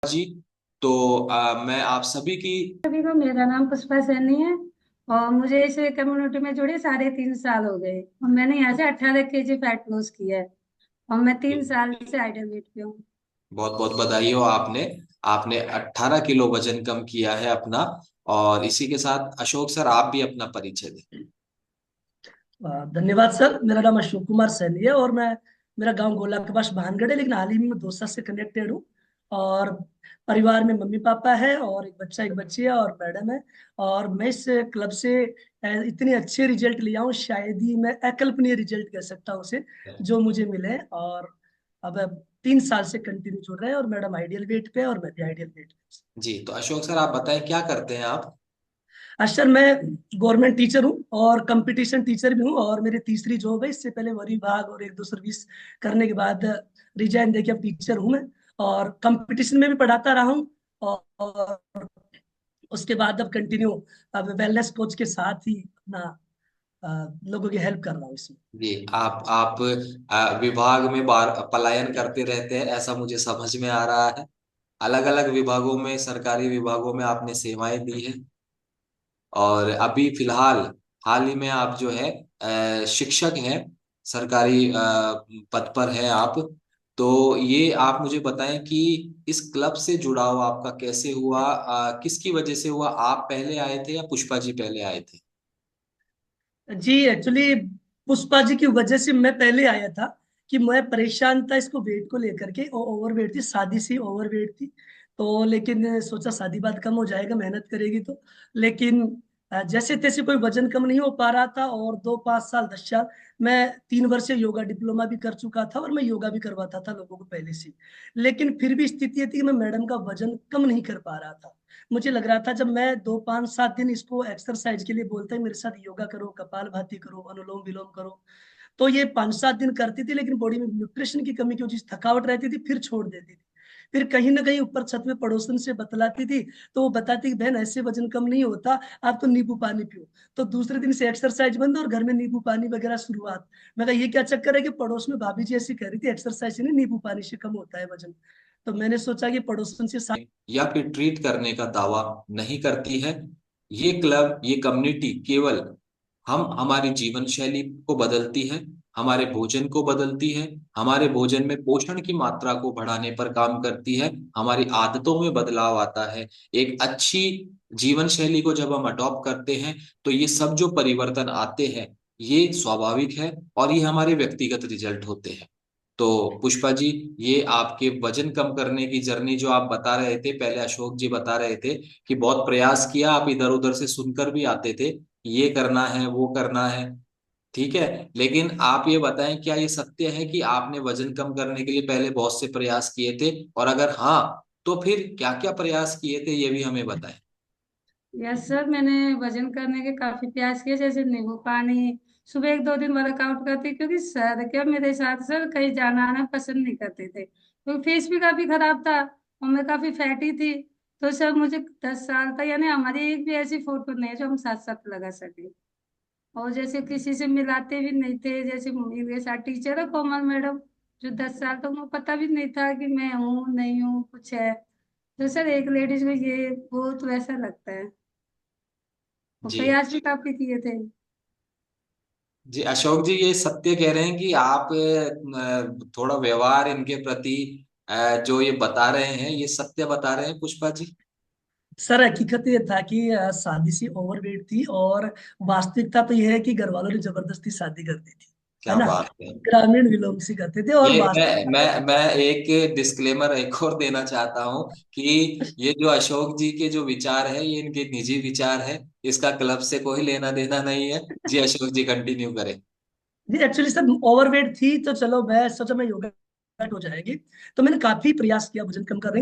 जी। तो मैं आप सभी की। सभी को मेरा नाम पुष्पा सैनी है। और मुझे इस कम्युनिटी में जुड़े 3.5 साल हो गए और मैंने यहाँ से 18 kg फैट लॉस किया है। और मैं 3 साल से आइडल वेट पे हूँ। बहुत बहुत बधाई हो। आपने आपने 18 किलो वजन कम किया है अपना। और इसी के साथ अशोक सर, आप भी अपना परिचय दें। धन्यवाद सर। मेरा नाम अशोक कुमार सैनी है और मेरा गांव गोला के पास भानगढ़ है, लेकिन हाल ही में मैं दोस्त से कनेक्टेड हूँ। और परिवार में मम्मी पापा है और एक बच्चा एक बच्ची है और मैडम है। और मैं इस क्लब से इतने अच्छे रिजल्ट लिया हूँ, शायद ही मैं अकल्पनीय रिजल्ट कह सकता हूँ उसे, जो मुझे मिले। और अब 3 साल से कंटिन्यू जुड़ रहे हैं और मैडम आइडियल वेट पे है और मैं भी आइडियल वेट पे। जी, तो अशोक सर, आप बताएं क्या करते हैं आप। सर मैं गवर्नमेंट टीचर हूँ और कंपटीशन टीचर भी हूँ, और मेरी तीसरी जॉब है। इससे पहले वन विभाग और एक दो सर्विस करने के बाद रिजाइन देके अब टीचर हूँ मैं। और कंपटीशन में भी पढ़ाता रहा हूँ। और उसके बाद अब कंटिन्यू अब वेलनेस कोच के साथ ही अपना लोगों की हेल्प कर रहा हूँ इसमें। जी, आप विभाग में बार पलायन करते रहते हैं, ऐसा मुझे समझ में आ रहा है। अलग अलग विभागों में, सरकारी विभागों में आपने सेवाएं दी है। और अभी फिलहाल हाल ही में आप जो है शिक्षक हैं, सरकारी पद पर हैं आप। तो ये आप मुझे बताएं कि इस क्लब से जुड़ाव आपका कैसे हुआ, किसकी वजह से हुआ। आप पहले आए थे या पुष्पा जी पहले आए थे। जी एक्चुअली पुष्पा जी की वजह से मैं पहले आया था, कि मैं परेशान था इसको वेट को लेकर के। और ओवर वेट थी, शादी से ओवर वेट थी। तो लेकिन सोचा शादी बाद कम हो जाएगा, मेहनत करेगी तो। लेकिन जैसे तैसे कोई वजन कम नहीं हो पा रहा था। और 2 5 साल 10 साल मैं 3 वर्ष से योगा डिप्लोमा भी कर चुका था और मैं योगा भी करवाता था लोगों को पहले से। लेकिन फिर भी स्थिति ये थी कि मैं मैडम का वजन कम नहीं कर पा रहा था। मुझे लग रहा था जब मैं 2 5 7 दिन इसको एक्सरसाइज के लिए बोलता है मेरे साथ योगा करो, कपालभाति करो, अनुलोम विलोम करो, तो ये 5 7 दिन करती थी। लेकिन बॉडी में न्यूट्रिशन की कमी की वजह से थकावट रहती थी, फिर छोड़ देती थी। फिर कहीं ना कहीं ऊपर छत में पड़ोसन से बतलाती थी, तो वो बताती कि बहन ऐसे वजन कम नहीं होता, आप तो नींबू पानी पियो। तो दूसरे दिन से एक्सरसाइज बंद और घर में नींबू पानी वगैरह शुरुआत। मैं कहा ये क्या चक्कर है कि पड़ोस में भाभी जी ऐसी कह रही थी एक्सरसाइज से नहीं, नींबू पानी से कम होता है वजन। तो मैंने सोचा कि पड़ोसन से या फिर ट्रीट करने का दावा नहीं करती है। ये क्लब, ये कम्युनिटी केवल हमारी जीवन शैली को बदलती है, हमारे भोजन को बदलती है, हमारे भोजन में पोषण की मात्रा को बढ़ाने पर काम करती है, हमारी आदतों में बदलाव आता है। एक अच्छी जीवन शैली को जब हम अडॉप्ट करते हैं, तो ये सब जो परिवर्तन आते हैं, ये स्वाभाविक है और ये हमारे व्यक्तिगत रिजल्ट होते हैं। तो पुष्पा जी, ये आपके वजन कम करने की जर्नी जो आप बता रहे थे, पहले अशोक जी बता रहे थे कि बहुत प्रयास किया, आप इधर उधर से सुनकर भी आते थे, ये करना है वो करना है। ठीक है, लेकिन आप ये बताएं, क्या ये सत्य है कि आपने वजन कम करने के लिए पहले बहुत से प्रयास किए थे, और अगर हाँ, तो फिर क्या क्या प्रयास किए थे, ये भी हमें बताएं। यस सर, मैंने वजन करने के काफी प्रयास किए, जैसे नींबू पानी। सुबह 1 2 दिन वर्कआउट करती, क्योंकि सर क्या मेरे साथ सर कहीं जाना आना पसंद नहीं करते थे, क्योंकि फेस भी काफी खराब था और मैं काफी फैटी थी। तो सर मुझे 10 साल का, यानी हमारी एक भी ऐसी फोटो नहीं है जो हम साथ साथ लगा सके। और जैसे किसी से मिलाते भी नहीं थे, जैसे मेरे साथ टीचर है कोमल मैडम, जो 10 साल तक उनको पता भी नहीं था कि मैं हूँ नहीं हूँ कुछ है। तो सर एक लेडीज को ये बहुत वैसा लगता है। और जी प्रयास भी काफी किए थे। जी, अशोक जी, ये सत्य कह रहे हैं कि आप थोड़ा व्यवहार इनके प्रति जो ये बता रहे हैं, ये सत्य बता रहे हैं पुष्पा जी। सर हकीकत ये था कि शादी से ओवरवेट थी। और वास्तविकता तो यह है कि घर वालों ने जबरदस्ती शादी कर दी थी, है क्या ना। बात है। ग्रामीण विलोम से करते थे और ये वास्तविकता मैं एक डिस्क्लेमर एक और देना चाहता हूँ कि ये जो अशोक जी के जो विचार है, ये इनके निजी विचार है। इसका क्लब से कोई लेना देना नहीं है। जी अशोक जी, कंटिन्यू करें। जी एक्चुअली सर ओवरवेट थी, तो चलो मैं सोचा मैं योगा हो जाएगी। तो मैंने काफी प्रयास किया वजन कम करने के लिए।